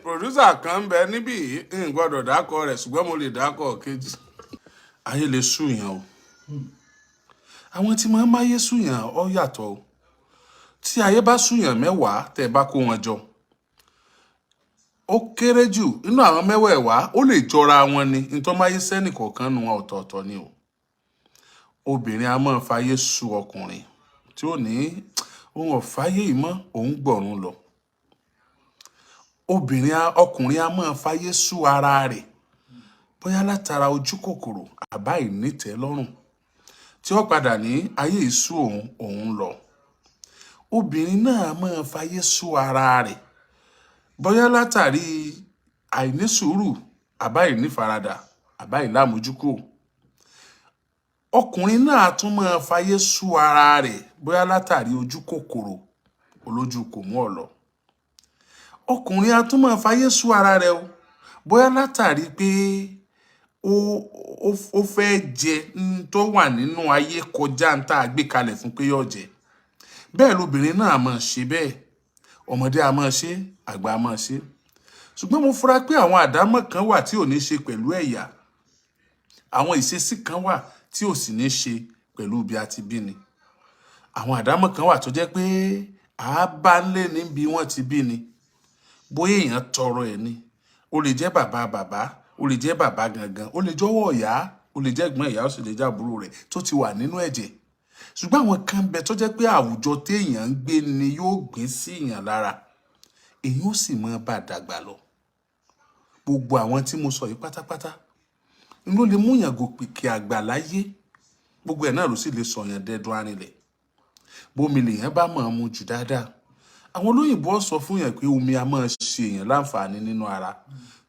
producer kan bẹ níbí n gbọ́dọ̀ dákọ rẹ̀ ṣùgbọ́n mo lè dákọ kejì. Ayé lè súyàn o. Àwọn tí máa ń máyé súyàn ọ yàtọ̀ o. Tí ayé bá súyàn 10 tẹ́ bá kó wọn jọ. Ó kéré jù inú àwọn 10 ó lè jọra wọn ni nto máyé sẹ́nì kọ̀ọ̀kan nu wọn ọ̀tọ̀ọ̀tọ̀ ni o. Obìnrin a máa fàyè sú ọkùnrin tí ó ní ohun ọ̀fáyé ìmọ̀ òun gbọ̀run lọ. Ọkùnrin a máa fàyè sú ara rẹ̀ bóyá látara ojú kòkòrò àbá ìnítẹ́lọ́rùn tí ó padà ní ayé ìsú òun lọ. Obìnrin náà a máa fàyè sú ara rẹ̀ bóyá látàrí àìnísùúrù àbá ìnífaradà àbá ìlàmójúkò. Ọkùnrin náà tún máa fàyè sú ara rẹ̀ bóyá látàrí ojú kòkòrò olójú kò mú ọ̀lọ. Ọkùnrin a tún máa fàyè sú ara rẹ̀ o bóyá látàrí pé ó fẹ́ jẹ tó wà nínú ayé kọjá ń tá a gbé kalẹ̀ fún pé yóò jẹ. Bẹ́ẹ̀ lobìnrin náà a máa ṣe bẹ́ẹ̀. Ọmọdé a máa ṣe, àgbà a máa ṣe. Ṣùgbọ́n mo fura pé àwọn àdámọ́ kan wà tí ò ní ṣe pẹ̀lú ẹ̀yà. Àwọn ìṣesí kan wà tí ò sì ní ṣe pẹ̀lú bí a ti bí ni. Àwọn àdámọ́ kan wà tó jẹ́ pé a bá ń lé níbi wọ́n ti bí ni. Bóyá èèyàn tọrọ ẹ̀ ni. Ó lè jẹ́ bàbá, ó lè jẹ́ bàbá gangan, ó lè jọ̀wọ́ ìyá, ó lè jẹ́ ẹ̀gbọ́n ìyá, ó sì lè jẹ́ àbúrò rẹ̀ tó ti wà nínú ẹ̀jẹ̀. Ṣùgbọ́n àwọn kan bẹ tó jẹ́ pé àwùjọ téèyàn ń gbé ni yóò gbé sí èèyàn lára. Èyàn ó sì máa bá dàgbà lọ. Gbogbo àwọn tí mo sọ yìí pátápátá ló lè mú yàn gòkè àgbà láyé. Gbogbo ẹ̀ náà ló sì lè sọ yàn dẹdun arinlẹ̀. Bómi lèyàn bá máa mu jù dáadáa. Àwọn olóyìnbó sọ fún yàn pé omi a máa ṣe èèyàn láǹfààní nínú ara.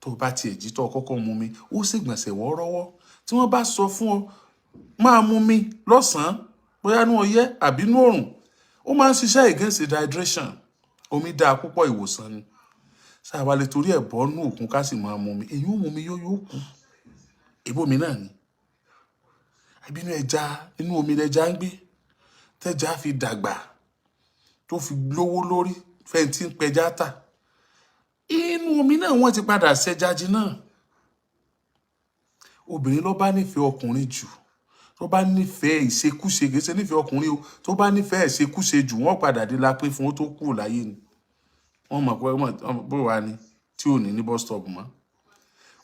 Tó bá ti èjì tó kọ́kọ́ mu mi, ó sì gbọ̀nsẹ̀ wọ́ọ́rọ́wọ́. Tí wọ́n bá sọ fún ọ, máa mu mi lọ́sàn-án, bóyá nú ọyẹ́ àbí nú òrùn, ó máa ń ṣiṣẹ́ against dehydration. Omi dáa púpọ̀ ìwòsàn ni. Ṣá wá lè torí ẹ̀ bọ́ nú òkun ká sì máa mu mi. Èyí ó mu mi yóò kú. Èbó mi náà ni. Àbí inú omi lẹja ń gbé. Tẹ́ja fi dàgbà tó fi lówó lórí fẹ́ntì ń pẹja tà. Inú omi náà wọ́n ti padà ṣẹjaji náà. Obìnrin ló bá nífẹ̀ẹ́ ọkùnrin jù. Tó bá nífẹ̀ẹ́ ìṣekúṣe, kìí ṣe nífẹ̀ẹ́ ọkùnrin o. Tó bá nífẹ̀ẹ́ ìṣekúṣe jù, wọ́n padà dé lápé fún ó tó kú láyé ni. Wọ́n mọ̀ pé bó wà ní tí ò ní bus stop mọ́.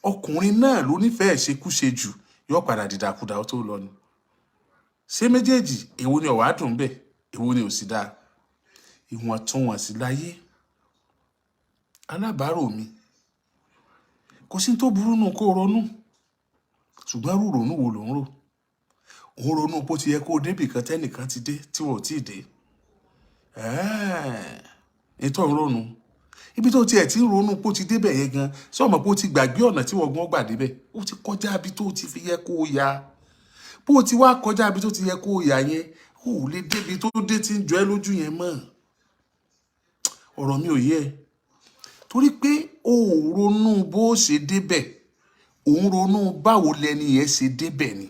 Ọkùnrin náà ló nífẹ̀ẹ́ ìṣekúṣe jù, yóò padà dìdàkudà ó tó lọ ni. Ṣé méjèèjì èwo ni ó wá dùn bẹ́ẹ̀? Èwo ni ò sì dáa? Ìwọ̀ntúnwọ̀nsì láyé. Alábàárò mi. Kò sí tó burú nù kó ronú. Ṣùgbọ́n rú ronú wo ló ń rò? Òun ronú pé ó ti yẹ kó débì kan tẹ́nìkan ti dé tí wọ́n ò tí ì dé. Ètò ń ronú. Ibi tó ti ẹ̀ tí ń ronú pé ó ti débẹ̀ yẹn gan, ṣé o mọ̀ pé ó ti gbàgbé ọ̀nà tí wọ́n gbà débẹ̀? Ó ti kọjá ibi tó ti fi yẹ kó ya. Bó o ti wá kọjá ibi tó ti yẹ kó ya yẹn, ó lè débi tó dé tí ń jọ ẹ́ lójú yẹn mọ́. Ọ̀rọ̀ mi ò yé ẹ. Torí pé o ò ronú bó ṣe débẹ̀. Ò ń ronú báwo lẹni yẹn ṣe débẹ̀ ni.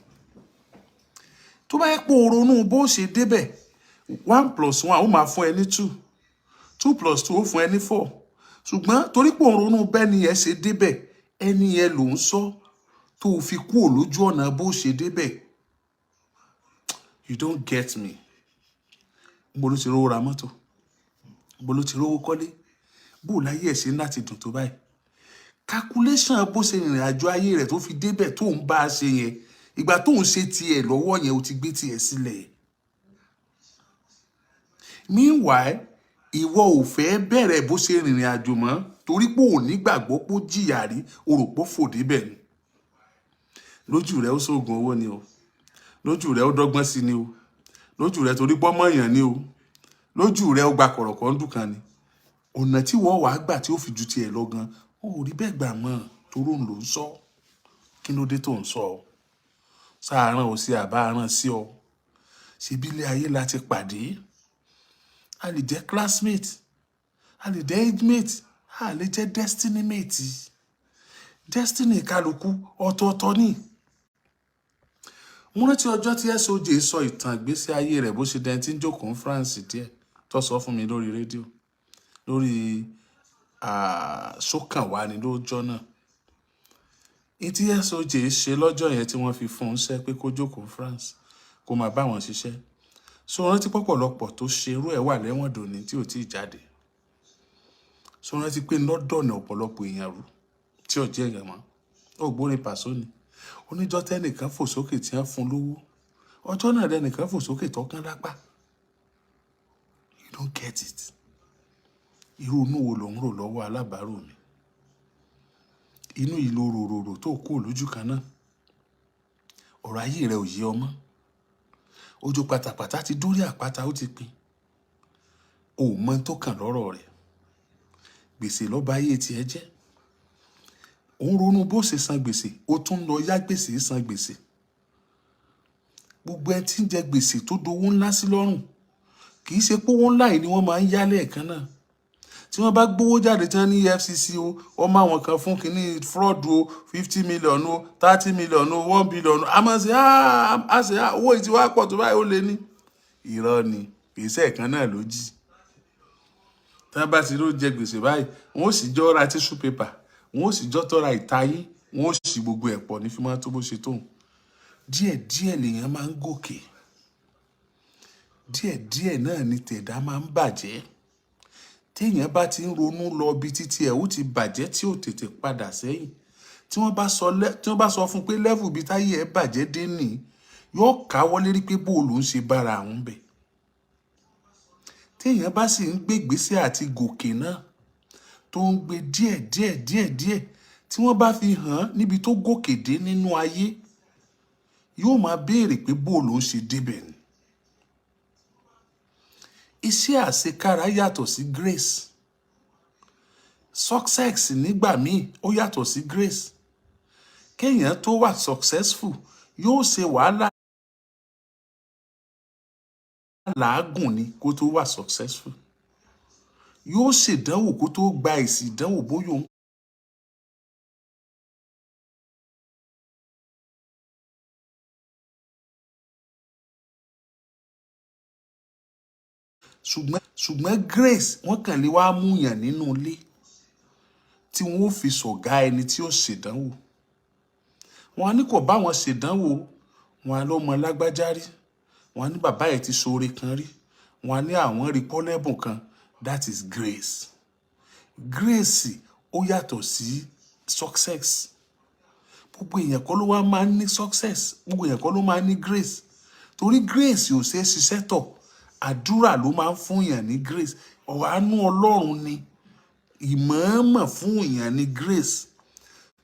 Tó bá yẹ pé o ronú bó ṣe débẹ̀, 1 + 1 ó máa fún ẹ ní 2. 2 + 2 ó fún ẹ ní 4. Ṣùgbọ́n torí pé o ronú bẹ́ni yẹn ṣe débẹ̀, ẹni yẹn ló ń sọ tó fi kúrò lójú ọ̀nà bó ṣe débẹ̀. You don't get me. Bó ló ti rówó ra mọ́tò? Bó ló ti rówó kọ́lé? Bó láyé ẹ̀ ṣe láti dùn tó báyìí? Calculation bó ṣe rìnrìn àjò ayé rẹ̀ tó fi débẹ̀ tó ń bá a ṣe yẹn. Ìgbà tó ń ṣe tiẹ̀ lọ́wọ́ yẹn ó ti gbé tiẹ̀ sílẹ̀. Meanwhile, ìwọ ò fẹ́ bẹ̀rẹ̀ bó ṣe rìnrìn àjò mọ́ torí pé ò ní gbàgbọ́ pé ó jìyà rí, o rò pé ó fò débẹ̀ ni. Lójú rẹ̀ ó ṣoògùn owó ni o. Lójú rẹ̀ ó dọ́gbọ́n sí ni o. Lójú rẹ̀ torí pọ́mọ èèyàn ni o. Lójú rẹ̀ ó gba kọ̀rọ̀kọ̀ ń dùkan ni. Ọ̀nà tí wọ́n wàá gbà tí ó fi ju tiẹ̀ lọ gan, ó rí bẹ́ẹ̀ gbà mọ́ toró ń lò ń sọ. Kí ló dé tó ń sọ? Sáàrán ò sí àbá aràn sí ọ. Ṣebí ilé ayé la ti pàdé. A lè jẹ́ classmate. A lè jẹ́ age mate. A lè jẹ́ destiny mate. Destiny kálukú ọ̀tọ̀ọ̀tọ̀ ni. Mo rántí ọjọ́ tí SOJ sọ ìtàn ìgbésí ayé rẹ̀ bó ṣe dẹni tí ń jókòó ní France díẹ̀ tó sọ fún mi lórí rédíò. Lórí sókàn wá ní lọ́jọ́ náà. Ìtí SOJ ṣe lọ́jọ́ yẹn tí wọ́n fi fún un ṣẹ́ pé kó jókòó France kó máa bá wọn ṣiṣẹ́. So rántí pọ̀pọ̀lọpọ̀ tó ṣerú ẹ̀ wà lẹ́wọ̀n dòní tí ò tí ì jáde. So rántí pé lọ́dọ̀nà ọ̀pọ̀lọpọ̀ èèyàn rú tí ò jẹ́ èèyàn mọ́. Ògbóni Pàṣọ ni oníjọ́ tẹ́nìkan fò sókè tí wọ́n fún lówó, ọjọ́ náà lẹ́nìkan fò sókè tọ́kàn lápá. You don't get it. Irú inú wo ló ń rò lọ́wọ́ alábàárò mi? Inú ìlò ròròrò tó kó lójú kan náà. Ọ̀rọ̀ ayé rẹ̀ ò yé ọmọ. Ojú pátápátá ti dórí àpáta ó ti pin. O mọ tó kàn lọ́rọ̀ rẹ̀. Gbèsè ló ba ayé tiẹ̀ jẹ́. Ó ń ronú bó ṣe san gbèsè, ó tún lọ yá gbèsè san gbèsè. Gbogbo ẹ tí ń jẹ gbèsè tó dowó ńlá sí lọ́rùn. Kì í ṣe pé owó ńlá yìí ni wọ́n máa ń yá lẹ́ẹ̀kan náà. Tí wọ́n bá gbówó jáde tán ní EFCC o, wọ́n máa wọn kan fún kínní fraud o, 50 million o, 30 million o, 1 billion o. A máa ṣe owó yìí ti wá pọ̀ tó báyìí ó lé ní. Irọ́ ni, kì í ṣe ẹ̀kan náà ló jí. Tí wọ́n bá ti ló jẹ gbèsè báyìí, wọ́n ó sì jọ ra tissue paper, wọ́n ó sì jọ tọ́ra ìtayín, wọ́n ó sì gbogbo ẹ̀ pọ̀ ní fi máa tó bó ṣe tóun. Díẹ̀díẹ̀ lèèyàn máa ń gòkè. Díẹ̀díẹ̀ náà ni tẹ̀dá máa ń bàjẹ́. Téèyàn bá ti ń ronú lọ bí títí ẹ̀ ó ti bàjẹ́ tí ó tètè padà sẹ́yìn. Tí wọ́n bá sọ fún pé level bí táyé ẹ̀ bàjẹ́ dé nì, yóò káwọ́ lérí pé bó ló ń ṣe bára àwọn bẹ̀. Téèyàn bá sì ń gbé ìgbésẹ̀ àti gòkè náà tó ń gbé díẹ̀díẹ̀ tí wọ́n bá fi hàn níbi tó gòkè dé nínú ayé, yóò máa béèrè pé bó ló ń ṣe débẹ̀ ni. Iṣẹ́ àṣekára yàtọ̀ sí grace. Success nígbà míì ó yàtọ̀ sí grace. Kéèyàn tó wà successful yóò ṣe wàhálà làágùn ni kó tó wà successful. Yóò ṣèdánwò kó tó gba èsì ìdánwò bóyá òun. Ṣùgbọ́n grace wọ́n kàn lè wá múyàn nínú ilé tí wọ́n ó fi ṣọ̀gá ẹni tí ó ṣèdánwò. Wọ́n á ní kò bá wọn ṣèdánwò, wọ́n á lọ́mọ lágbájá rí, wọ́n á ní bàbá ẹ̀ ti ṣoore kan rí, wọ́n á ní àwọn rí pọ́lẹ́bùn kan. That is grace. Grace ó yàtọ̀ sí success. Gbogbo èèyàn kọ́ ló wá máa ń ní success, gbogbo èèyàn kọ́ ló máa ń ní grace. Torí grace ò ṣe é ṣiṣẹ́ tọ̀. Àdúrà ló máa ń fún èèyàn ní grace. Àánú Ọlọ́run ni ìmọ̀ọ́mọ̀ fún èèyàn ní grace.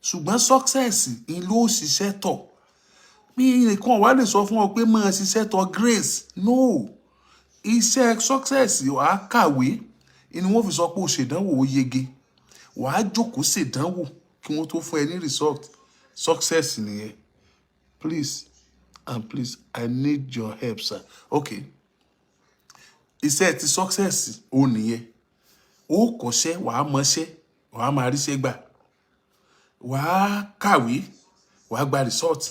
Ṣùgbọ́n success ni ló ṣiṣẹ́ tọ̀. Mi nìkan wá lè sọ fún ọ pé máa ṣiṣẹ́ tọ̀ grace. No. Iṣẹ́ success wàá kàwé ni wọ́n fi sọ pé o ṣèdánwò ó yege. Wàá jókòó ṣèdánwò kí wọ́n tó fún ẹ ní result. Success nìyẹn. Please and please, I need your help, sir. Okay. Iṣẹ́ ti success ó nìyẹn. Ó kọ́ṣẹ́, wàá mọṣẹ́, wàá máa ríṣẹ́ gbà. Wàá kàwé, wàá gba result.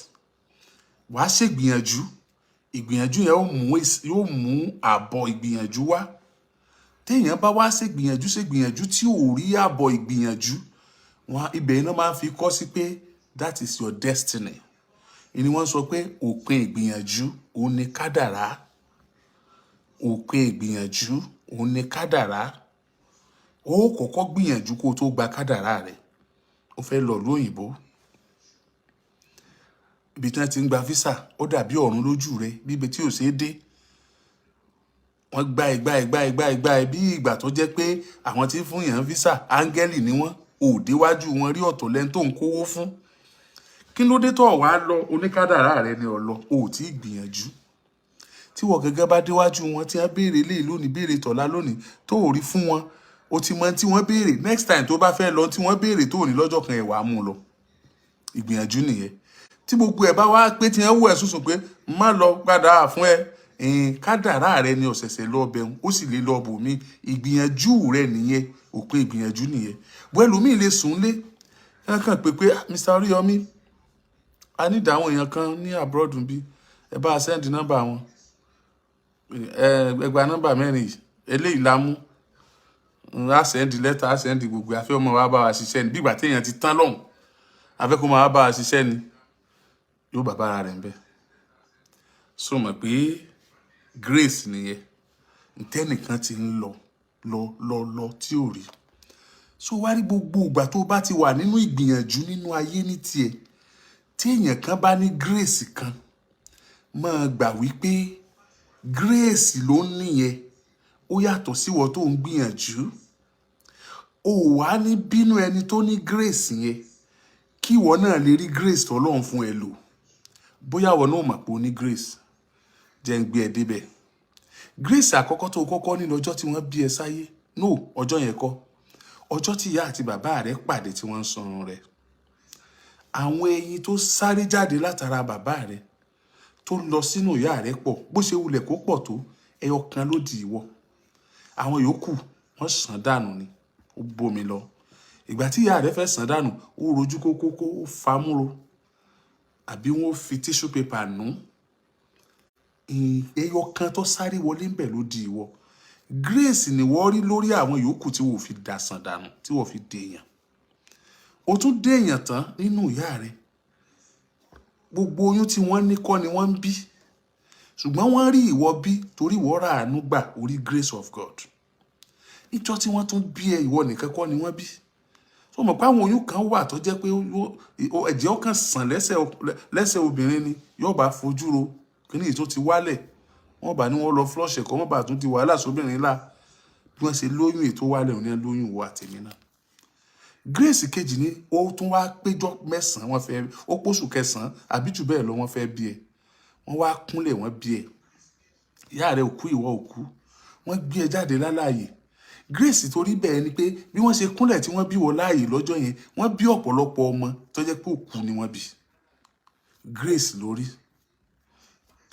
Wàá ṣègbìyànjú. Ìgbìyànjú yẹn yóò mú àbọ̀ ìgbìyànjú wá. Téèyàn bá wá ṣègbìyànjú tí ò rí àbọ̀ ìgbìyànjú, ibẹ̀ iná máa ń fi kọ́ sí pé that is your destiny. Ìní wọ́n sọ pé òpin ìgbìyànjú òun ni kádàrá. Òpin ìgbìyànjú òun ni kádàrá. Ó kọ́kọ́ gbìyànjú kó tó gba kádàrá rẹ̀. Ó fẹ́ lọ lóyìnbó. Ibi tí wọ́n ti ń gba visa ó dàbí ọ̀run lójú rẹ̀, bíbi tí ò ṣeé dé. Wọ́n gbá bí ìgbà tó jẹ́ pé àwọn tí ń fún yàn visa áńgẹ́lì ni wọ́n. Ò déwájú wọn rí ọ̀tọ̀ lẹ́ni tó ń kówó fún. Kí ló dé tó wá lọ oníkádàrá rẹ ni ọ̀lọ́? Ò tí ì gbìyànjú. Tí wọ́n gẹ́gẹ́ bá déwájú wọn tí wọ́n béèrè lé lónìí, béèrè tọ̀la lónìí, tó ò rí fún wọn, o ti mọ tí wọ́n béèrè. Next time tó bá fẹ́ lọ tí wọ́n béèrè tó ò ní lọ́jọ́ kan ẹ̀ wàá mú lọ. Ìgbìyànjú nìyẹn. Tí gbogbo ẹ̀ bá wá pé tí wọ́n wù ẹ́ sùsùn pé má lọ padà fún ẹ, kádàrá rẹ ni ọ̀sẹ̀sẹ̀ lọ bẹ̀rù, ó sì lè lọ bò mí. Ìgbìyànjú rẹ nìyẹn, òpin ìgbìyànjú nìyẹn. Wẹ́lú mi lè sùn lé. Ẹ kàn pé Mr. Oriyomi, a ní ìdáhùn èèyàn kan ní abroad bí. Ẹ bá send number wọn. Ẹ gba number mẹ́rin yìí. Eléyìí la mú. a send letter, a send gbogbo a fẹ́ ọmọ wa bá wa ṣiṣẹ́ ni bí ìgbà téèyàn ti tán lọ́hùn a fẹ́ kó máa bá wa ṣiṣẹ́ ni yóò bàbá ara rẹ̀ ń bẹ so mọ̀ pé grace nìyẹn ntẹ́nìkan ti ń lọ tí ò rí so wá rí gbogbo ìgbà tó bá ti wà nínú ìgbìyànjú nínú ayé ní tiẹ̀ tí èèyàn kan bá ní grace kan máa gbà wípé grace ló ń nìyẹn ó yàtọ̀ sí ìwọ tó ń gbìyànjú o wá ní bínú ẹni tó ní grace yẹn kí ìwọ náà lè rí grace tọ́lọ́run fún ẹ lò bóyá ìwọ náà mọ̀ pé o ní grace jẹ́ ń gbé ẹ débẹ̀ grace àkọ́kọ́ tó kọ́kọ́ ní lọ́jọ́ tí wọ́n bí ẹ sáyé no ọjọ́ yẹn kọ́ ọjọ́ tí ìyá àti bàbá rẹ pàdé tí wọ́n ń sọrun rẹ àwọn ẹyin tó sáré jáde látara bàbá rẹ tó lọ sínú ìyá rẹ pọ̀ bó ṣe wulẹ̀ kó pọ̀ tó ẹyọ kan ló di ìwọ àwọn yòókù wọ́n sàn dànù ni ó bomi lọ ìgbà tí ìyá rẹ fẹ́ sàn dànù ó rojú kókókó ó famúro àbí wọ́n fi tissue paper nù ẹyọ kan tó sáré wọlé ńbẹ̀ ló di ìwọ grace ni wọ́n rí lórí àwọn yòókù tí wọ́n fi dàsàn dànù tí wọ́n fi dèèyàn ó tún dèèyàn tán nínú ìyá rẹ gbogbo oyún tí wọ́n ní kọ́ ni wọ́n ń bí ṣùgbọ́n wọ́n rí ìwọ bí torí ìwọ ra àánú gbà orí grace of God níjọ́ tí wọ́n tún bí ẹ ìwọ nìkan kọ́ ni wọ́n bí so mọ̀ pé àwọn oyún kan wà tó jẹ́ pé ẹ̀jẹ̀ ọkàn sàn lẹ́sẹ̀ obìnrin ni yóò bá fojú ro kíní tó ti wálẹ̀ wọ́n bá ní wọ́n lọ flush ẹ̀kọ́ wọ́n bá tún ti wàhálà sóbìnrin lá bí wọ́n ṣe lóyún ètò wálẹ̀ òní lóyún ìwọ àtẹ̀mí náà grace kejì ni ó tún wá péjọ mẹ́sàn-án wọ́n fẹ́ ó pósù kẹsàn-án àbí jù bẹ́ẹ̀ lọ wọ́n fẹ́ bí ẹ wọ́n wá kúnlẹ̀ wọ́n bí ẹ ìyá rẹ òkú ìwọ òkú wọ́n gbé ẹ jáde láláàyè grace torí bẹ́ẹ̀ ni pé bí wọ́n ṣe kúnlẹ̀ tí wọ́n bí wọ láàyè lọ́jọ́ yẹn wọ́n bí ọ̀pọ̀lọpọ̀ ọmọ tó jẹ́ pé òkú ni wọ́n bí grace lórí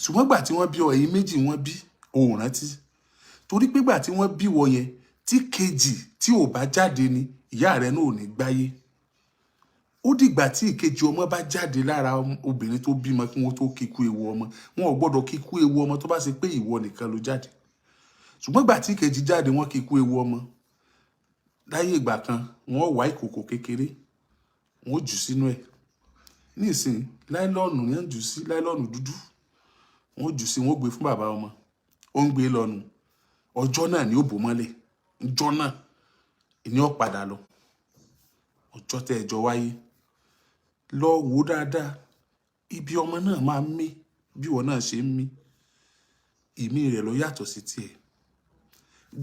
ṣùgbọ́n gbà tí wọ́n bí ọ ẹ̀yin méjì wọ́n bí òun rántí torí pé gbà tí wọ́n bí wọ yẹn tí kejì tí ò bá jáde ni ìyá rẹ náà ò ní gbáyé ó dìgbà tí ìkejì ọmọ bá jáde lára obìnrin tó bímọ kí wọ́n tó kíkú ewu ọmọ wọn ò gbọ́dọ̀ kíkú ewu ọmọ tó bá ṣe pé ìwọ nìkan ló jáde ṣùgbọ́n gbà tí ìkejì jáde wọ́n kíkú ewu ọmọ láyé ìgbà kan wọ́n wá ìkòkò kékeré wọ́n jù sínú ẹ̀ nísìnyí láìlọ́ọ̀nù ni wọ́n jù sí láìlọ́ọ̀nù dúdú wọ́n jù sí wọ́n gbé fún bàbá ọmọ ó ń gbé lọ́nu ọjọ́ náà ni ó bò mọ́lẹ̀ ọjọ́ náà ìní ó padà lọ ọjọ́ tẹ́ ẹjọ́ wáyé lọ wò dáadáa ibi ọmọ náà máa ń mí bí ìwọ náà ṣe ń mí ìmí rẹ̀ ló yàtọ̀ sí tiẹ̀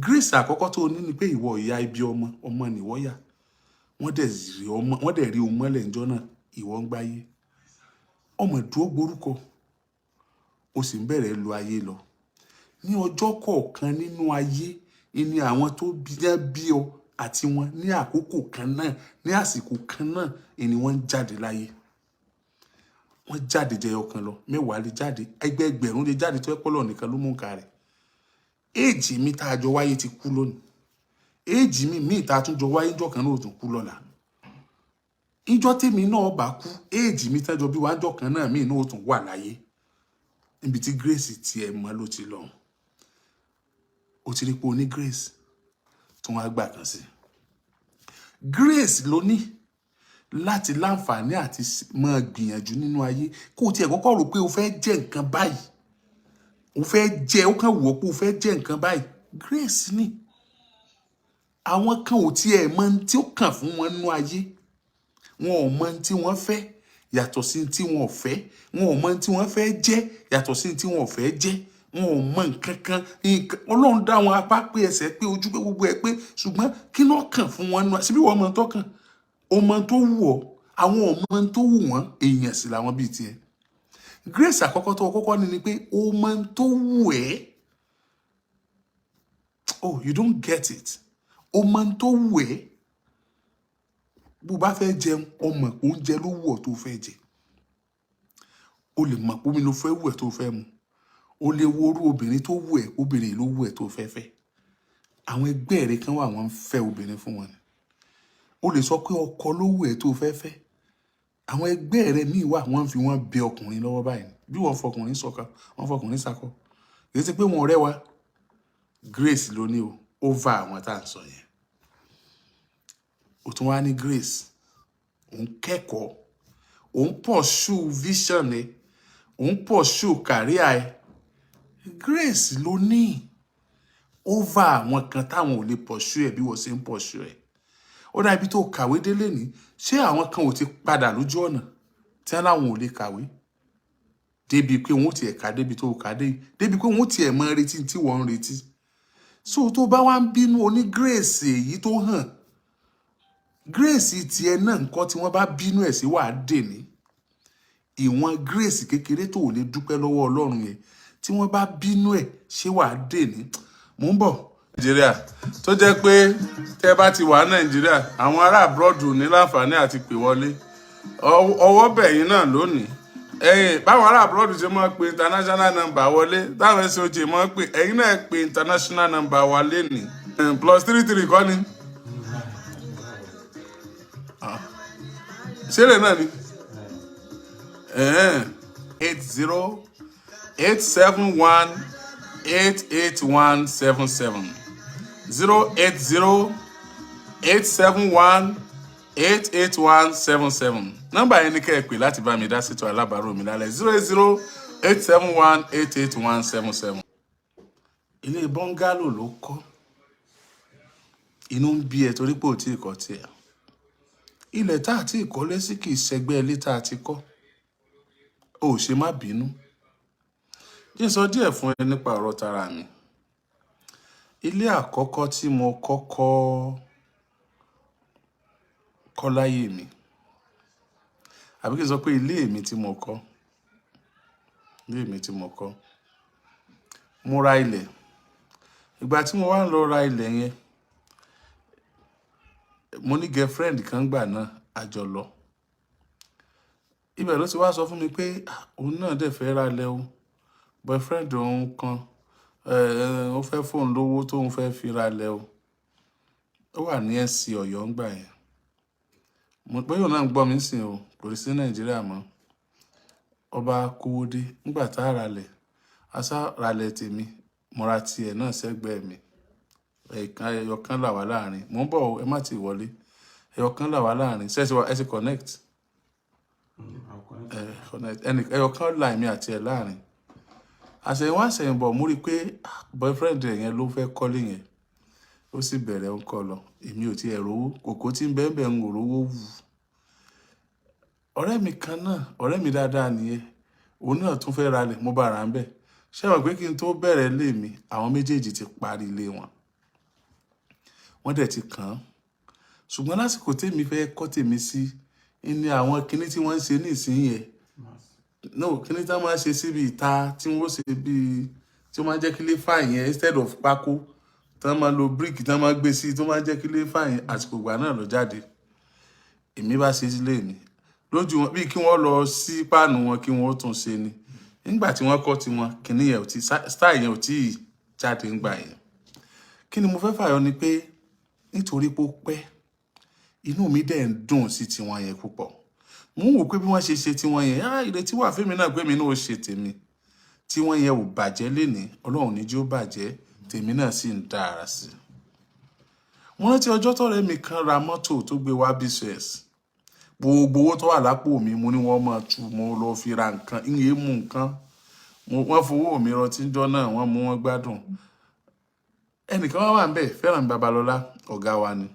grace àkọ́kọ́ tó ní ni pé ìwọ ìyá ibi ọmọ nìwọ yà wọ́n dẹ̀ rí ọmọ lẹ́njọ́ náà ìwọ ń gbáyé ọmọ dúró gborúkọ ó sì ń bẹ̀rẹ̀ lu ayé lọ ní ọjọ́ kọ̀ọ̀kan nínú ayé ni àwọn tó bí ọ àti wọn ní àkókò kan náà ní àsìkò kan náà ni wọ́n ń jáde láyé wọ́n jáde jẹyọ kan lọ mẹ́wàá lè jáde ẹgbẹ̀rún lè jáde tó ẹ pọlọ nìkan ló mú nǹkan rẹ̀ éèjì mi tá a jọ wáyé ti kú lónìí éèjì mi tá a tún jọ wáyé jọ kan náà ò tún kú lọ́la ìjọ tèmi náà bá kú éèjì mi tá a jọ bí wá jọ kan náà mi náà ò tún wà láyé níbi tí grace tiẹ̀ mọ́ ló ti lọ ó ti rí pé o ní grace tó wá gbà kan sí grace ló ní láti láǹfààní àti máa gbìyànjú nínú ayé kó o tiẹ̀ kọ́kọ́ rò pé o fẹ́ jẹ́ nǹkan báyìí o fẹ́ jẹ́ ó kàn wò pé o fẹ́ jẹ́ nǹkan báyìí grace ni àwọn kan ò tiẹ̀ mọ ohun tí ó kàn fún wọn nínú ayé wọn ò mọ ohun tí wọ́n fẹ́ yàtọ̀ sí tí wọn ò fẹ́ wọn ò mọ ohun tí wọ́n fẹ́ jẹ́ yàtọ̀ sí tí wọn ò fẹ́ jẹ́ wọn ò mọ nǹkan kan Ọlọ́run dá wọn apá pé ẹsẹ̀ pé ojú pé gbogbo ẹ pé ṣùgbọ́n kí ló kàn fún wọn nínú síbí wọ́n mọ tó kàn ó mọ tó wù ọ́ àwọn ò mọ tó wù wọ́n èèyàn sì làwọn bíi tiẹ̀ grace àkọ́kọ́ tó kọ́kọ́ ní ni pé ó mọ tó wù ẹ́ oh you don't get it ó mọ tó wù ẹ́ bó bá fẹ́ jẹun ọmọ oúnjẹ ló wù ọ́ tó fẹ́ jẹ o lè mọ̀ pé omi ló fẹ́ wù ẹ́ tó fẹ́ mu o lè wo orú obìnrin tó wù ẹ́ obìnrin ló wù ẹ́ tó fẹ́ fẹ́ àwọn ẹgbẹ́ rẹ kan wà wọ́n ń fẹ́ obìnrin fún wọn o lè sọ pé ọkọ ló wù ẹ́ tó fẹ́ fẹ́ àwọn ẹgbẹ́ rẹ míì wà wọ́n fi wọ́n bẹ ọkùnrin lọ́wọ́ báyìí bí wọ́n fọkùnrin sọ̀kan wọ́n fọkùnrin sakọ kì í ṣe pé wọn ọ̀rẹ́ wa grace ló ní o over àwọn tá à ń sọ yẹn ó tún wá ní grace, òun kẹ́kọ̀ọ́, òun pursue vision ẹ, òun pursue career ẹ. Grace ló ní over àwọn kan táwọn ò lè pursue ẹ bí wọ́n ṣe ń pursue ẹ. Ó dà ibi tó kàwé délé ní, ṣé àwọn kan ò ti padà lójú ọ̀nà tí láwọn ò lè kàwé débi pé wọ́n ti ẹ̀ka débi tó kà dé, débi pé wọ́n ti ẹ̀ mọ retí tí wọ́n ń retí. So tó bá wá ń bínú oní grace èyí tó hàn, grace tiẹ̀ náà nǹkan tí wọ́n bá bínú ẹ̀ sí wàá dè ní. Ìwọ̀n grace kékeré tó lè dúpẹ́ lọ́wọ́ Ọlọ́run yẹn tí wọ́n bá bínú ẹ̀ ṣé wàá dè ní. Mò ń bọ̀. Nàìjíríà tó jẹ́ pé tẹ́ bá ti wà Nàìjíríà, àwọn ará abroad ní láǹfààní àti pè wọlé. Ọwọ́ bẹ̀yìn náà lónìí. Báwọn ará abroad ṣe máa pe international number wọlé, táwọn SOJ máa pe ẹ̀yin náà pe international number wa lénìí. +33 kọ́ ni. Ṣé lè náà ni? 80-871-88177. 080-871-88177. Nọ́mbà yẹn ni kẹ́ ẹ pè láti bá mi dá sí ètò alábàárò mi lálẹ́. 080-871-88177. Ilé bọ́ngálò ló kọ́. Inú ń bí ẹ torí pé ò tí ì kọ́ tiẹ̀. Ilẹ̀ tá àti ìkọ́lé sí kì í ṣẹgbẹ́ ilé tá a ti kọ́. Ó ṣe má bínú. Kí n sọ díẹ̀ fún ẹ nípa ọ̀rọ̀ tara mi. Ilé àkọ́kọ́ tí mo kọ́kọ́ kọ́ láyé mi, àbí kí n sọ pé ilé mi tí mo kọ́, ilé mi tí mo kọ́, mo ra ilẹ̀. Ìgbà tí mo wá ń lọ ra ilẹ̀ yẹn, mo ní girlfriend kan gbà náà, a jọ lọ. Ibẹ̀ ló ti wá sọ fún mi pé òun náà dẹ̀ fẹ́ ra ilẹ̀ o. Boyfriend òun kan ó fẹ́ fóun lówó tóun fẹ́ fi ra ilẹ̀ o. Ó wà ní SC Ọ̀yọ́ ńgbà yẹn. Mo pé òun náà ń gbọ́ mi sìn o, kò sí Nàìjíríà mọ́. Ọba kówó dé nígbà tá a ra ilẹ̀. A sá ra ilẹ̀ tèmi, mo ra tiẹ̀ náà sẹ́gbẹ̀ẹ́ mi. Ẹyọkan là wà láàrin. Mo ń bọ̀ ẹ má ti wọlé. Ẹyọkan là wà láàrin. Ẹ ti connect. Ẹyọkan là èmi àti ẹ̀ láàrin. Àṣẹ̀yìnwá àṣẹ̀yìnbọ̀ mo rí pé boyfriend yẹn ló fẹ́ kọ́lé yẹn. Ó sì bẹ̀rẹ̀ ń kọ́ lọ. Èmi ò tiẹ̀ rówó. Kòkó tí ń bẹ́ẹ̀ ń rówó wù. Ọ̀rẹ́ mi kan náà, ọ̀rẹ́ mi dáadáa nìyẹn. Òun náà tún fẹ́ ra ilẹ̀, mo bá ra ń bẹ̀. Ṣé wọ́n pé kí n tó bẹ̀rẹ̀ ilé mi, àwọn méjèèjì ti parí ilé wọn. Wọ́n dẹ̀ ti kàn án. Ṣùgbọ́n lásìkò tèmi fẹ́ kọ́ tèmi sí, ní àwọn kinní tí wọ́n ń ṣe ní ìsìn yẹn. No, kinní tí wọ́n máa ń ṣe síbi ìta tí wọ́n ṣe bí tí wọ́n máa ń jẹ́ kí ilé fine yẹn instead of pákó, tí wọ́n máa lo brick tí wọ́n máa gbé sí, tí wọ́n máa ń jẹ́ kí ilé fine àsìkò ìgbà náà lọ jáde. Èmi bá ṣe sílé mi. Lójú wọn bí kí wọ́n lọ sí páànù wọn kí wọ́n tún ṣe ni. Nígbà tí wọ́n kọ́ tiwọn, kinní yẹn ò tí style yẹn ò tí jáde ńgbà yẹn. Kí ni mo fẹ́ fàyọ ni pé nítorí pé ó pẹ́, inú mi dẹ̀ ń dùn sí tiwọn yẹn púpọ̀. Mo ń wò pé bí wọ́n ṣe ṣe tiwọn yẹn, ìrètí wà fún mi náà pé mi náà ó ṣe tèmi. Tiwọn yẹn ò bàjẹ́ lénìí, Ọlọ́run ní jẹ́ ó bàjẹ́, tèmi náà sì ń dára sí. Mo rántí ọjọ́ tọ́rẹ́ mi kan ra mọ́tò tó gbé wá BCS. Gbogbo owó tó wà lápò mi, mo ní wọ́n máa tú, mo lọ fi ra nǹkan, ìyẹn mú nǹkan. Wọ́n fowó mi rántí ńjọ́ náà, wọ́n mú wọn gbádùn. Ẹnìkan wá wà ńbẹ̀, Fẹ́ràn Babalọ́lá, ọ̀gá wa ni.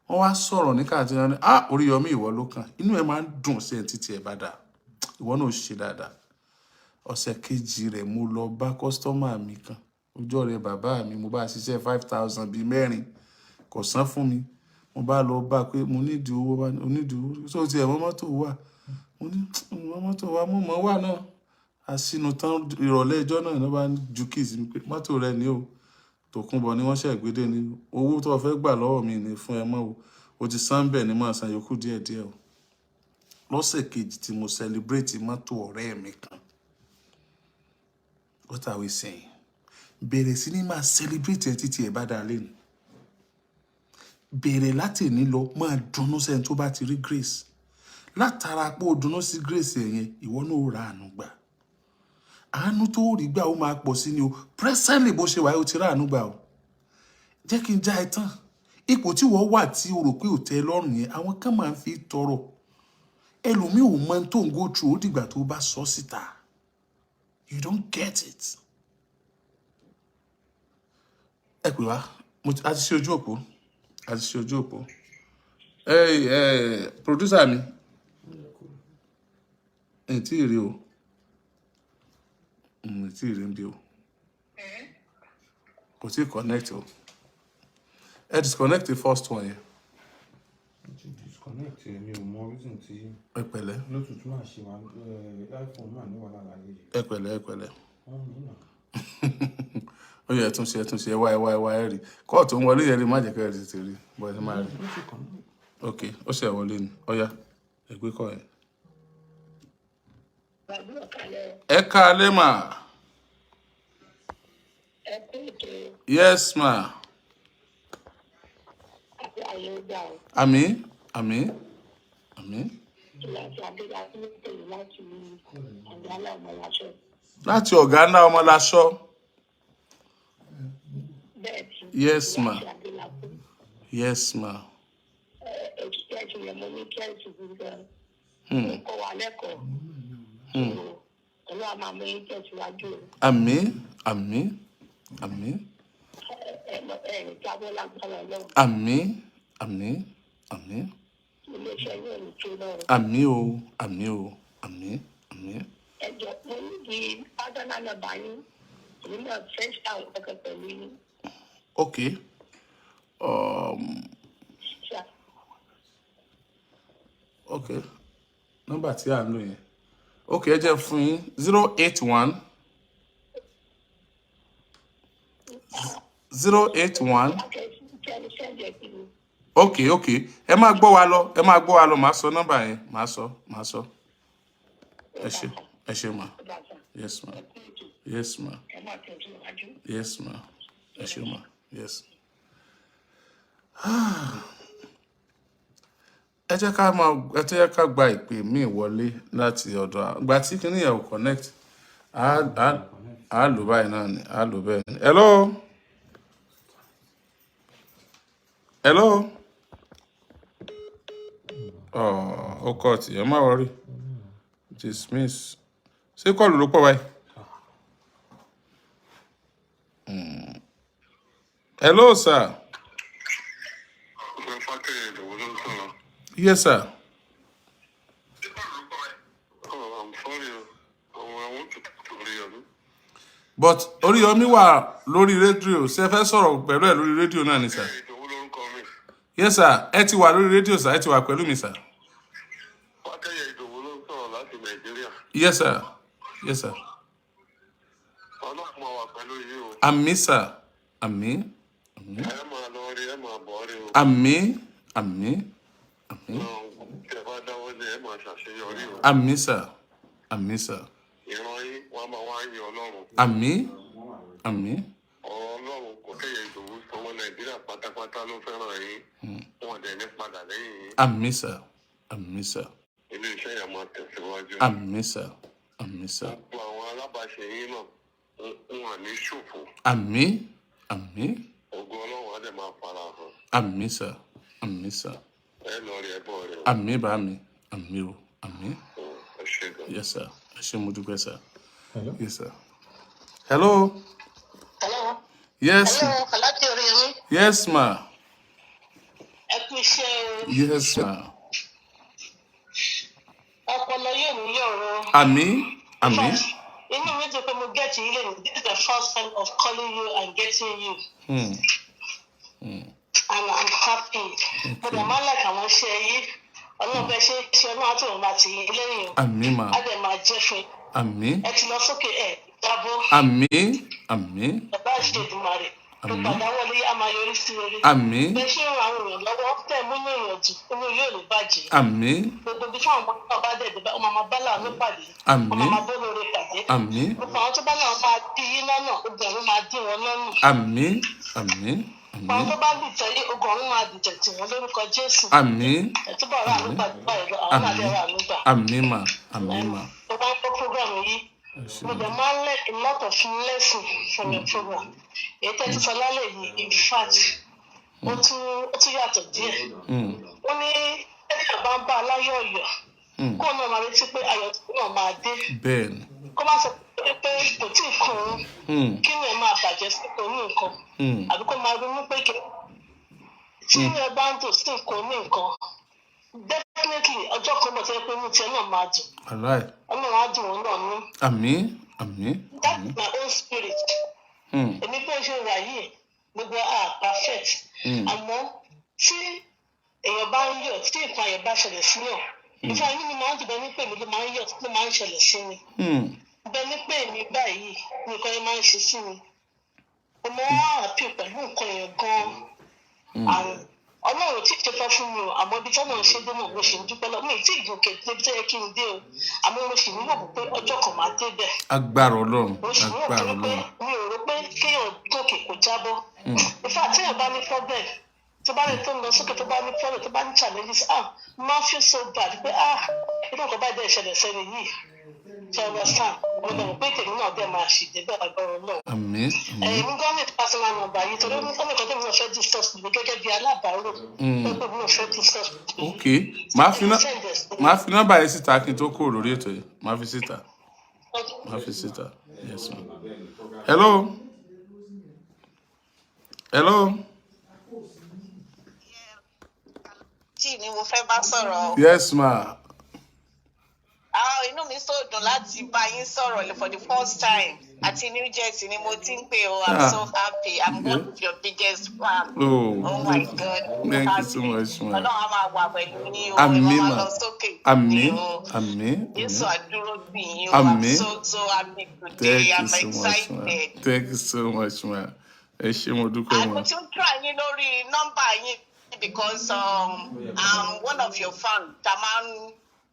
Wọ́n wá sọ̀rọ̀ ní káàkiri wọn ní, Oriyomi ìwọ ló kàn. Inú ẹ̀ máa ń dùn sí ẹ̀ títí ẹ̀ bá dà. Ìwọ náà ò ṣe dáadáa. Ọ̀sẹ̀ kejì rẹ̀ mo lọ bá kọ́sítọ́mà mi kan. Ọjọ́ rẹ̀ bàbá mi, mo bá ṣiṣẹ́ 5,000 bíi mẹ́rin. Kò san fún mi. Mo bá lọ bá pé mo nídìí owó wá, onídìí owó. Sọ ti ẹ̀ mọ́ mọ́tò wà. Mo ní mọ́tò wa, mo mọ̀ wà náà. Àṣìnù tán ìrọ̀lẹ́ ẹjọ́ náà ló bá ju kíìsì mi pé mọ́tò rẹ ni o. Tòkunbọ̀ ni wọ́n ṣẹ̀gbédé ni. Owó tó fẹ́ gbà lọ́wọ́ mi ni fún ẹ mọ́ o. O ti san bẹ́ẹ̀ ni máa san yòókù díẹ̀díẹ̀ o. Lọ́sẹ̀ kejì tí mo celebrate mọ́tò ọ̀rẹ́ mi kan. What are we saying? Bẹ̀rẹ̀ sí ní máa celebrate ẹ títí ẹ bá dà lẹ́nu. Bẹ̀rẹ̀ láti ní lọ máa dunnú sẹ́ni tó bá ti rí grace. Látara pé o dunnú sí grace yẹn, ìwọ náà ó ra àánú gbà. Àánú tó rí gbà ó máa pọ̀ sí ni o. Presently bó ṣe wà ó ti ra àánú gbà o. Jẹ́ kí n já ẹ tán. ipò tí wọ́n wà tí o rò pé ò tẹ́ lọ́rùn yẹn àwọn kan máa ń fi tọrọ ẹlòmíì ò mọ tó ń go through ó dìgbà tó bá sọ síta you don't get it. ẹ pè wá a ti ṣe ojú òpó producer mi ẹ̀ tí ì rí o tí ì rí ń bí o kò tí ì connect o ẹ disconnect the first one yẹn. Disconnect mi ò mọ reason tí. ẹ pẹ̀lẹ́. Bluetooth máa ṣe wá iPhone máa ní wàhálà láyé. ẹ pẹ̀lẹ́. ó yẹ ẹtúnṣe wá ẹ rí kóòtù ń wọlé yẹn rí má jẹ́ kẹ́ ẹ tètè rí bọ́ ẹ máa rí. ok ó ṣe wọlé ni ó yá ẹ gbé kọ́ ẹ. ẹ káalẹ́ mà. yes ma. àmín. láti ọ̀gá ńlá ọmọ láṣọ. yes ma. yes ma. àmín. Okay. Okay. Number tí a ń lò yẹn. Okay, ẹ jẹ́ fún yín 081 Okay. Ẹ máa gbọ́ wa lọ, màá sọ number yẹn, màá sọ. Ẹ ṣé ma. Yes ma. Yes ma. Ẹ ṣé ma. Yes. ẹ jẹ́ ká gba ìpè míì wọlé láti ọ̀dọ̀ àgbà tí kíní yẹn ò connect a lò báyìí náà ni a lò bẹ́ẹ̀ ni. hello ó kọ́ ọ̀tì ẹ má wọrí dismiss ṣé kọ́ọ̀lù ló pọ̀ báyìí. hello sir. Yes, sir. Oh, I'm sorry. I want to talk to Oriyomi. But Oriyomi wà lórí rédíò. Ṣé ẹ fẹ́ sọ̀rọ̀ pẹ̀lú ẹ̀ lórí rédíò náà ni, sir? Yes, sir. Ẹ ti wà lórí rédíò, sir. Ẹ ti wà pẹ̀lú mi, sir. Yes, sir. Yes, sir. Àmín, sir. Àmín. Àmín. Àmín sir. Àmín sir. Àmín. Ọlọ́run kò kẹ́yẹ Ìdòwú sọmọ Nàìjíríà pátápátá ló fẹ́ràn yín. Wọ́n dẹ̀ ní padà lẹ́yìn yín. Àmín sir. Ilé iṣẹ́ yẹn máa tẹ̀síwájú. Àmín sir. Gbogbo àwọn alábàáṣe yín náà wọn à ní ṣòfò. Àmín. Ògo Ọlọ́run á dẹ̀ máa fara hàn. Àmín sir. Ẹ lọ rí ẹbọ rẹ. Àmín bá mi. Àmín o. Àmín. Ẹ ṣé gan. Yes sir. Ẹ ṣé mo dúpẹ́ sir. Yes sir. Hello. Yes. Hello, Kalati Oriyomi. Yes ma. Ẹ kú iṣẹ́ o. Yes ma. Ọpọlọ yóò ní yọ̀rọ̀. Àmín. Inú mi ti pé mo get you lẹ́nu. This is the first time of calling you and getting you. And I'm happy. Mo dẹ̀ máa ń like àwọn iṣẹ́ yìí. Ọlọ́run bẹ́ẹ̀ ṣe ọlọ́run àti òun àti lẹ́yìn o. Àmín ma. Á dẹ̀ máa jẹ́ fún. Àmín. Ẹ ti lọ sókè ẹ̀ jábọ́. Àmín. Bàbá ìṣèdùmarè. Gbogbo àdáwọlé yá máa yọrí sí rere. Àmín. Bẹ́ẹ̀ ṣe ń ran àwọn èèyàn lọ́wọ́ tẹ̀ mú ní ìyànjú owó yóò ní bàjẹ́. Àmín. Gbogbo bí fáwọn ọmọ náà bá dẹ̀ dé ọmọ máa bá láàánú pàdé. Àmín. Ọmọ máa bó lóore pàdé. Àmín. Gbogbo àwọn tó bá náà máa di yín lọ́nà ogun ọ̀run máa dín wọn lọ́nà. Àmín. Àwọn tó bá dìtẹ̀ yí ogun ọ̀run máa dìtẹ̀ tì wọ́n lórúkọ Jésù. Àmín. Ẹ̀túbọ̀ rà nígbà nígbà ẹ̀rọ àwọn náà lè rà nígbà. Àmín ma. Tó bá ń kó prógrámù yìí, mo dẹ̀ máa ń learn a lot of lesson from your program. Èyí tẹ́ ti sọ lálẹ́ yìí, in fact, ó tún yàtọ̀ díẹ̀. Ó ní ẹ̀ka bá ń bá aláyọ̀ yọ̀ kó náà máa retí pé ayọ̀ náà máa dé. bẹ́ẹ̀ni. Kó má sọ pé kò tí ì kàn án kí ni ẹ máa bàjẹ́ sí kò ní nǹkan àbí kó máa ronú pé tí ẹ bá ń dùn sí nǹkan ní nǹkan definitely ọjọ́ kan bọ̀ tẹ́ pé inú tiẹ̀ náà máa dùn. Ọlọ́run á dùn òun náà ní. Àmín, àmín. That's my own spirit. Èmi pé ṣe wà yìí gbogbo perfect. Àmọ́ tí èèyàn bá ń yọ̀ tí nǹkan ayọ̀ bá ṣẹlẹ̀ sí yàn ìfọ̀ inú mi máa ń dùn bẹ́ẹ̀ ní pé mi ló máa ń yọ̀ tó máa ń ṣẹlẹ̀ sí mi. Bẹ́ẹ̀ ní pé mi báyìí nǹkan yẹn máa ń ṣe sí mi. Mo máa ń happy pẹ̀lú nǹkan yẹn gan-an. Ọlọ́run tí ṣe fẹ́ fún mi o àmọ́ ibi tí wọ́n ṣe dé náà mo ṣì ń dúpẹ́ lọ mi ì tí ì gòkè débi tó yẹ kí n dé o àmọ́ mo ṣì nílò pé ọjọ́ kan máa dé bẹ́ẹ̀. Agbára Ọlọ́run, mo ṣì nílò pé mi ò rò pé kéèyàn gòkè kò jábọ́. Ìfọ̀ àtẹ̀yìn bá ní problem tó bá ní tó ń lọ sókè tó bá ní problem tó bá ní challenges máa feel so bad pé inú nǹkan bá dẹ̀ ìṣẹ̀lẹ̀ sẹ́ni yìí ṣe understand mo lè rò pé tèmi náà dẹ̀ máa ṣì dé bẹ́ẹ̀ agbára náà. Àmín. Ẹ̀yin gọ́ọ̀mẹ̀ntì personal number yìí torí ó ní nǹkan tèmi náà fẹ́ discuss mi gẹ́gẹ́ bí alábàárò pé mi náà fẹ́ discuss. Ok, máa fi nọ́mbà yẹn síta kí n tó kúrò lórí ètò yìí máa fi síta. Yes ma. Hello. Ni mo fẹ́ bá sọ̀rọ̀. Yes ma. Inú mi so dùn láti bá yín sọ̀rọ̀ for the first time àti New Jersey ni mo ti ń pè o. I'm so happy. I'm one of your biggest fan. Oh my God. Thank you so much ma. Ọlọ́run á máa wà pẹ̀lú yín o. Àmín ma. Àmín. Yes àdúró sí yín o. I'm so happy today. I'm excited. Thank you so much ma. Ẹ ṣé mo dúpẹ́ ma. Àti tí ó try yín lórí nọ́mbà yín because I'm one of your fans.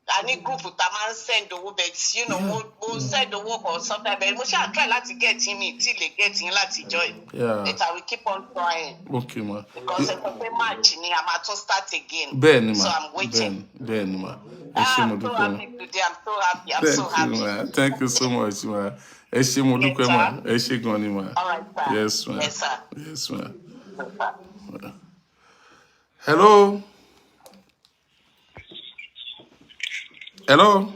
I need group that man send the work, but you know, we'll send the work or something. But we shall try to get him till they get him to join. Yeah. But I will keep on trying. Okay, ma. Because it's a match, I'm to start again. Ben, so I'm waiting. Ben, ma. I'm so happy today. I'm so happy. I'm so happy. Ma. Thank you so much, ma. Yes, ma. Yes, ma. All right, sir. Yes, ma. Yes, sir. Yes, ma. Hello. Hello.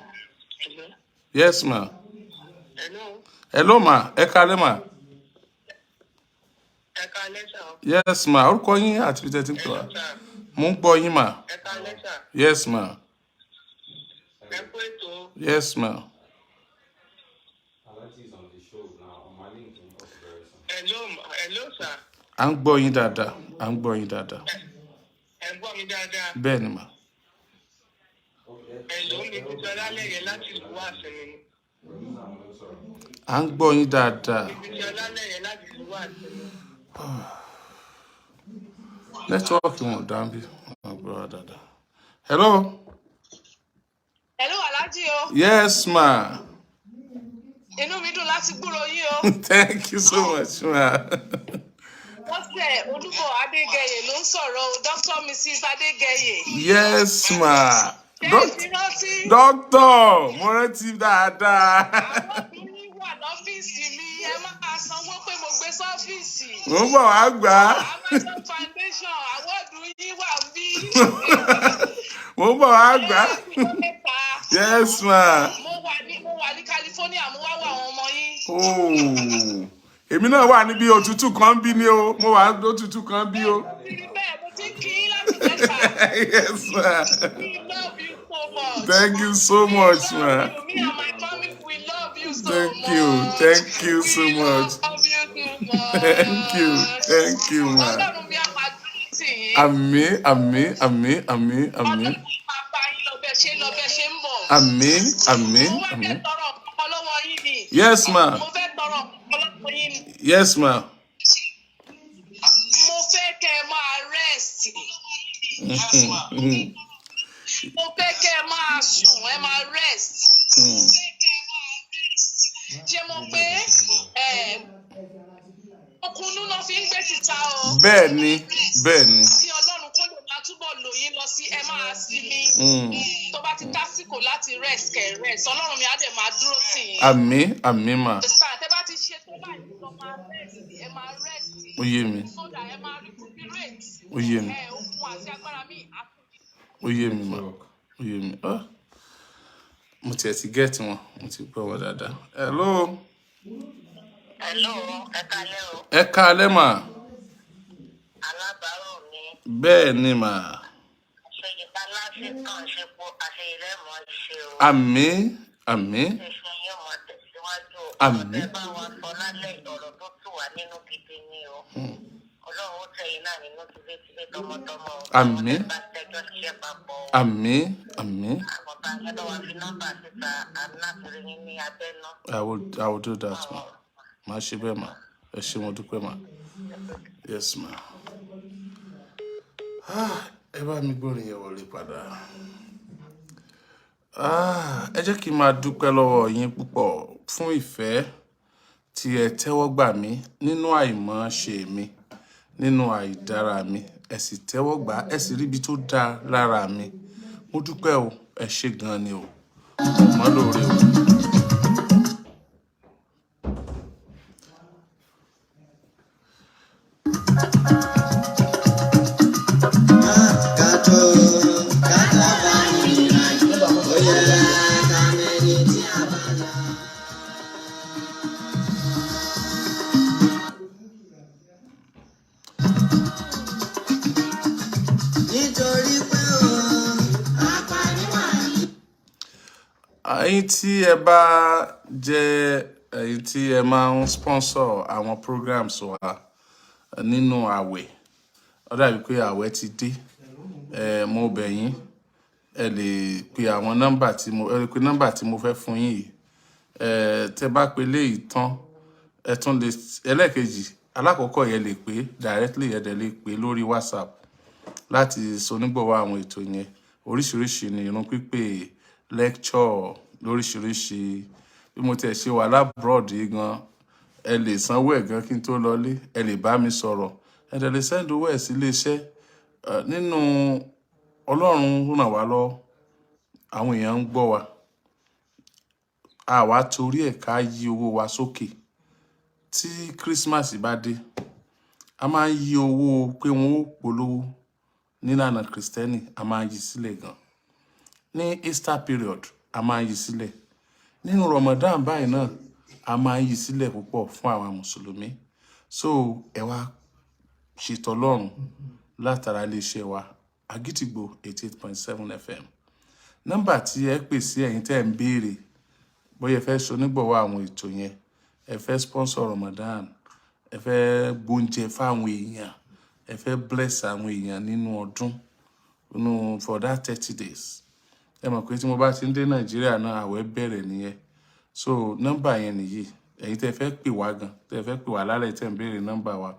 Yes, ma. Hello, ma. Ẹ káalẹ́ ma. Yes, ma. Orúkọ yín àti bí tẹ́ ti ń pè wá. Mo ń gbọ́ yín, ma. Yes, ma. Yes, ma. Hello, sir. À ń gbọ́ yín dáadáa. Ẹ gbọ́ mi dáadáa. Bẹ́ẹ̀ ni, ma. Hello, mi ti sọ lálẹ́ yẹn láti ìlú Àṣẹ̀mí. À ń gbọ́ yín dáadáa. Mi ti sọ lálẹ́ yẹn láti ìlú Àṣẹ̀mí. Nẹ́tíwọ́ọ̀kì wọn ò dá bí. Hello. Hello, Alhaji o. Yes, ma. Inú mi dùn láti gbúrò yín o. Thank you so much, ma. Ọ̀sẹ̀ Olúbọ̀ Adégẹyè ló ń sọ̀rọ̀ o, Dr. Mrs. Adégẹyè. Yes, ma. Ṣé Doctor, mo rántí dáadáa. àwọn obìnrin wà lọ́fíìsì mi, ẹ máa sanwó pé mo gbé sọ́fíìsì. Mo ń bọ̀ wá gbà á. Amazon Foundation, àwọ̀dù yín wà bí. Mo ń bọ̀ wá gbà á. Yes, ma. Mo wà ní California, mo wá wà àwọn ọmọ yín. Èmi náà wà níbi òtútù kan bí ni o. Mo wà òtútù kan bí o. Bẹ́ẹ̀ mo ti ń kí yín láti jẹ́ta. Yes, ma. We love you so much. Thank you so much, ma. Me and my family, we love you so much. Thank you so much. We love you too much. Thank you, ma. Ọlọ́run bí a máa dúró tì yín. Àmín. Ọlọ́run máa bá yín lọ bẹ́ẹ̀ ṣe ń bọ̀. Àmín. Mo wá fẹ́ tọrọ ọ̀pọ̀ lọ́wọ́ yín ni. Yes, ma. Mo fẹ́ tọrọ ọ̀pọ̀ lọ́wọ́ yín ni. Yes, ma. Mo fẹ́ kẹ́ ẹ máa rest. Mo fẹ́ kẹ́ ẹ máa sùn, ẹ máa rest. Ṣé mo pé ọkùnrin náà fi ń gbé tìta o? Bẹ́ẹ̀ ni. Tí Ọlọ́run kó lè máa túbọ̀ lò yín lọ sí ẹ máa sinmi. Tó bá ti tásìkò láti rest kẹ́ rest, Ọlọ́run mi á dẹ̀ máa dúró tì yín. Àmín, ma. Tẹ́ bá ti ṣe tó báyìí lọ máa rest, ẹ máa rest. Ó yé mi. Sódà ẹ máa recuperate. ó yé mi ó yé mi mà Network. ó yé mi mo tiẹ̀ ti get wọn mo ti gbọ́ wọn dáadáa. Hello. Hello, ẹ kálẹ́ o. Ẹ káalẹ́ mà. Alábàárò mi. Bẹ́ẹ̀ ni mà. Àṣeyìká láti kàn ṣe po àṣeyìlẹ́ mọ́ ṣe o. Àmín àmín Ṣèṣe yóò mọ tẹ̀síwájú. Àmín. Ọ̀rọ̀ tẹ́ bá wa sọ lálẹ́ ọ̀rọ̀ tó tù wá nínú gidi ni o. Ọlọ́run ó tẹ̀yìn náà nínú tìbétìbé tọmọtọmọ. Àmín. Àwọn tẹ́ bá tẹjọ́ ṣiṣẹ́ papọ̀. àmín àmín. Àkọ́tà yẹn lọ́wọ́ fi nọ́mbà síta aláàtúrí yín ní abẹ́ náà. I will do that ma. Màá ṣe bẹ́ẹ̀ mà. Ẹ ṣé mo dúpẹ́ mà. Yes ma. Ẹ bá mi gbórin yẹn wọlé padà. Ẹ jẹ́ kí n máa dúpẹ́ lọ́wọ́ yín púpọ̀ fún ìfẹ́ tí ẹ tẹ́wọ́ gbà mí nínú àìmọ̀ ṣe mi, nínú àìdára mi. Ẹ sì tẹ́wọ́ gbà, ẹ sì rí ibi tó dáa lára mi. Mo dúpẹ́ o, ẹ ṣé gan ni o. Mo lóore o. Ẹ̀yin tí ẹ bá jẹ́ ẹ̀yin tí ẹ máa ń sponsor àwọn programs wa nínú àwẹ̀, ó dàbí pé àwẹ̀ ti dé. Mo bẹ̀ yín, ẹ lè pe àwọn nọ́mbà tí mo fẹ́ fún yín yìí. Tẹ́ bá pe léyìí tán, ẹ tún lè ẹlẹ́ẹ̀kejì, alákọ̀ọ́kọ́ yẹn lè pè directly, ẹ dẹ̀ lè pè lórí WhatsApp láti sonígbọ̀wọ́ àwọn ètò yẹn. Oríṣiríṣi ni irun pípé, lecture lóríṣiríṣi. Bí mo tẹ̀ ṣe wà lábroad yìí gan, ẹ lè sanwó ẹ̀ gan kí n tó lọlé, ẹ lè bá mi sọ̀rọ̀, ẹ dẹ̀ lè send owó ẹ̀ sí iléeṣẹ́. Nínú Ọlọ́run ràn wá lọ, àwọn èèyàn ń gbọ́ wa. Àwa torí ẹ̀ ká yí owó wa sókè. Tí Christmas bá dé, a máa ń yí owó pé wọ́n ó polówó nílànà Kristẹni, a máa ń yí sílẹ̀ gan. Ní Easter period, a máa ń yí sílẹ̀. Nínú Ramadan báyìí náà, a máa ń yí sílẹ̀ púpọ̀ fún àwọn Mùsùlùmí. So ẹ wá ṣètò Ọlọ́run látara iléeṣẹ́ wa Agídìgbò 88.7 FM. Nọ́mbà tí ẹ pè sí ẹ̀yin tẹ́ ń béèrè bóyá ẹ fẹ́ sonígbọ̀wọ́ àwọn ètò yẹn, ẹ fẹ́ sponsor Ramadan, ẹ fẹ́ gbóúnjẹ fáwọn èèyàn, ẹ fẹ́ bless àwọn èèyàn nínú ọdún, for that 30 days. Ẹ mọ̀ pé tí mo bá ti ń dé Nàìjíríà náà, àwẹ̀ bẹ̀rẹ̀ nìyẹn. So nọ́mbà yẹn nìyí. Ẹ̀yin tẹ́ fẹ́ pè wá gan, tẹ́ fẹ́ pè wá lálẹ́ tẹ́ ń béèrè nọ́mbà wa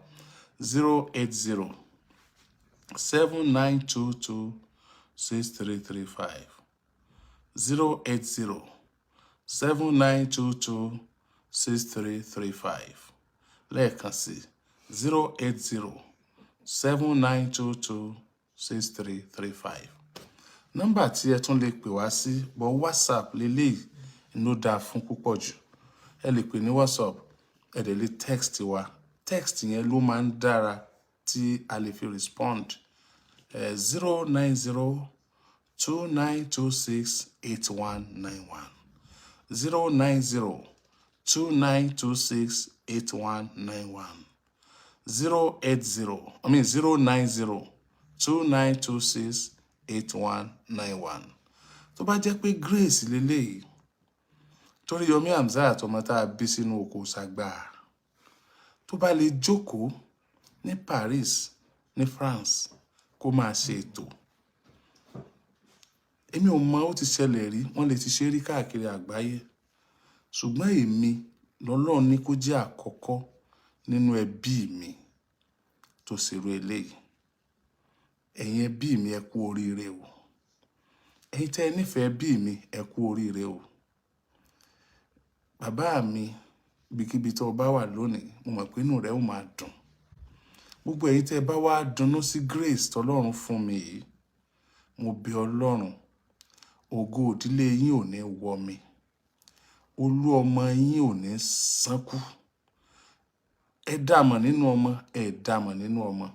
080 7922 6335. 080 7922 6335. Lẹ́ẹ̀kan sí 080 7922 6335. Nọ́mbà tí ẹ tún lè pè wá sí, bọ́ WhatsApp lélẹ́yìí ló dáa fún púpọ̀ jù. Ẹ lè pè ní WhatsApp, ẹ dẹ̀ lè text wa. Text yẹn ló máa ń dára tí a lè fi respond. 090 2926 8191. 090 2926 8191. 090 2926 8191. Tó bá jẹ́ pé Grace lélẹ́yìí, Oriyomi Hamzat ọmọ tá a bí sínú oko ṣàgbà, tó bá lè jókòó ní Paris ní France kó máa ṣe ètò. Èmi ò mọ̀ ó ti ṣẹlẹ̀ rí, wọ́n lè ti ṣe rí káàkiri àgbáyé, ṣùgbọ́n èmi lọ́lọ́run ní kó jẹ́ àkọ́kọ́ nínú ẹbí mi tó ṣèrò eléyìí. Ẹ̀yin ẹbí mi ẹ kú oríire o. Ẹ̀yin tẹ́ ẹ nífẹ̀ẹ́ ẹbí mi ẹ kú oríire o. Bàbá mi, ibikíbi tó bá wà lónìí, mo mọ̀ pé inú rẹ̀ ó máa dùn. Gbogbo ẹ̀yin tẹ́ ẹ bá wá dunnú sí Grace tọ́lọ́run fún mi yìí, mo bẹ̀ Ọlọ́run, ògo ìdílé yín ò ní wọ mi. Olú ọmọ yín ò ní sánkú. Ẹ dàmọ̀ nínú ọmọ, ẹ dàmọ̀ nínú ọmọ.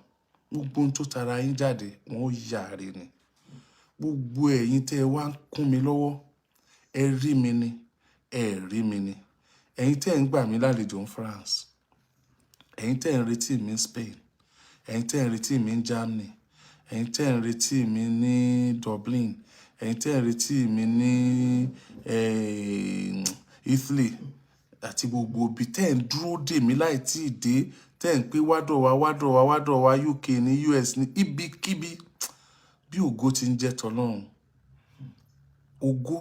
gbogbo ohun tó tara yín jáde wọn ó yàre ni. Gbogbo ẹ̀yin tẹ́ ẹ wá ń kún mi lọ́wọ́, ẹ rí mi ni, ẹ rí mi ni. Ẹ̀yin tẹ́ ẹ ń gbà mí lálejò ní France, ẹ̀yin tẹ́ ẹ ń retí mi ní Spain, ẹ̀yin tẹ́ ẹ ń retí mi ní Germany, ẹ̀yin tẹ́ ẹ ń retí mi ní Dublin, ẹ̀yin tẹ́ ẹ ń retí mi ní Italy àti gbogbo ibi tẹ́ ẹ ń dúró dè mí láì tí ì dé, tẹ́ ẹ ń pé wádọ̀ wa UK ní US ní ibikíbi bí ògo ti ń jẹ́ tọlọ́run. Ògo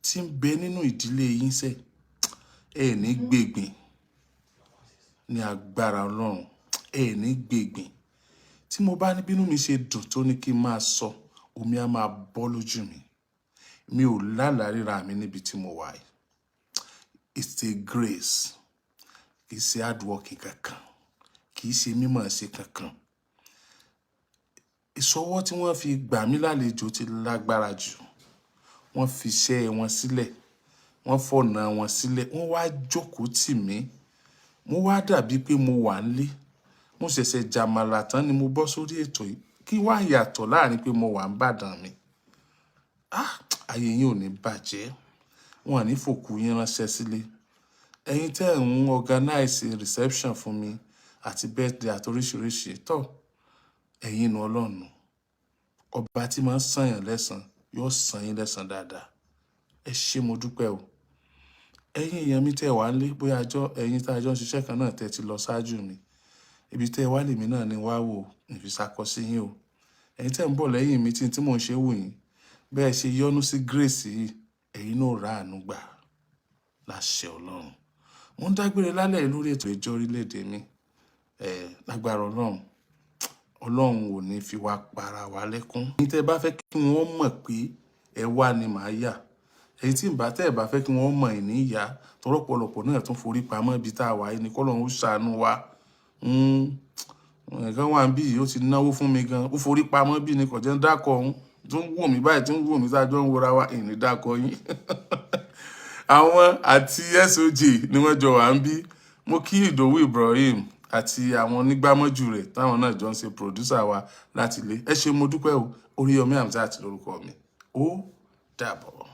tí ń bẹ nínú ìdílé yín sẹ́, ẹ ní gbègbìn ní agbára Ọlọ́run, ẹ ní gbègbìn. Tí mo bá ní bínú mi ṣe dùn tó ní kí n máa sọ, omi á máa bọ́ lójú mi. Mi ò lálàríra mi níbi tí mo wà yìí. It's a grace. Kì í ṣe hard working kankan, kì í ṣe mímọ̀ ṣe kankan. Ìṣọwọ́ tí wọ́n fi gbà mí lálejò ti lágbára jù. Wọ́n fi iṣẹ́ wọn sílẹ̀, wọ́n fọ̀nà wọn sílẹ̀, wọ́n wá jókòó tì mí. Mo wá dàbí pé mo wà nílé. Mo ṣẹ̀ṣẹ̀ jàmàlà tán ni mo bọ́ sórí ètò yìí. Kí wá yàtọ̀ láàrin pé mo wà ń bàdàn mi. Ayé yín ò ní bàjẹ́. Wọn ò ní fòkú yín ránṣẹ́ sílé. Ẹ̀yin tẹ́ ń organize reception fún mi àti birthday àti oríṣiríṣi tọ́. Ẹ̀yin inú Ọlọ́run. Ọba tí máa ń san yàn lẹ́san yóò san yín lẹ́san dáadáa. Ẹ ṣé mo dúpẹ́ o. Ẹ̀yin èèyàn mi tẹ́ wà nílé, bóyá ẹ̀yin tá a jọ ń ṣiṣẹ́ kan náà tẹ́ ti lọ ṣáájú mi. Ibi tẹ́ wá lèmi náà ni wá wò ìfisakọ sí yín o. Ẹ̀yin tẹ́ ń bọ̀ lẹ́yìn mi tí mò ń ṣe wù yín. Bẹ́ẹ̀ ṣe yọ́nú sí grace yìí, ẹ̀yin náà rà àánú gbà láṣẹ Ọlọ́run. Mo ń dágbére lálẹ́ lórí ètò ìjọ orílẹ̀-èdè mi. Lágbára Ọlọ́run. Ọlọ́run ò ní fi wá para wa lẹ́kún. Ẹ̀yin tẹ́ bá fẹ́ kí wọ́n mọ̀ pé ẹ wá ni màá yà. Ẹ̀yin tí tẹ́ ẹ bá fẹ́ kí wọ́n mọ̀ ìní ìyá, tọ́rọ̀pọ̀lọpọ̀ náà tún forí pamọ́ ibi tá a wà yìí ni k'Ọlọ́run ó ṣàánú wa. Ẹ̀kan wà ń bí yìí ó ti náwó fún mi gan. Ó forí pamọ́ bí ni kò jẹ́ ń dákọ̀ ọ̀hún. Tó ń wò mí báyìí, tó ń wò mí tá a jọ ń wòra wa, ìní dákọ̀ yín. Àwọn àti SOJ ni wọ́n jọ wà ń bí. Mo kí Ìdòwú Ibrahim àti àwọn onígbámọ́jú rẹ̀ táwọn náà jọ ń ṣe producer wa láti ilé. Ẹ ṣé mo dúpẹ́ o. Oriyomi Hamzat lórúkọ mi. Ó dàbọ̀.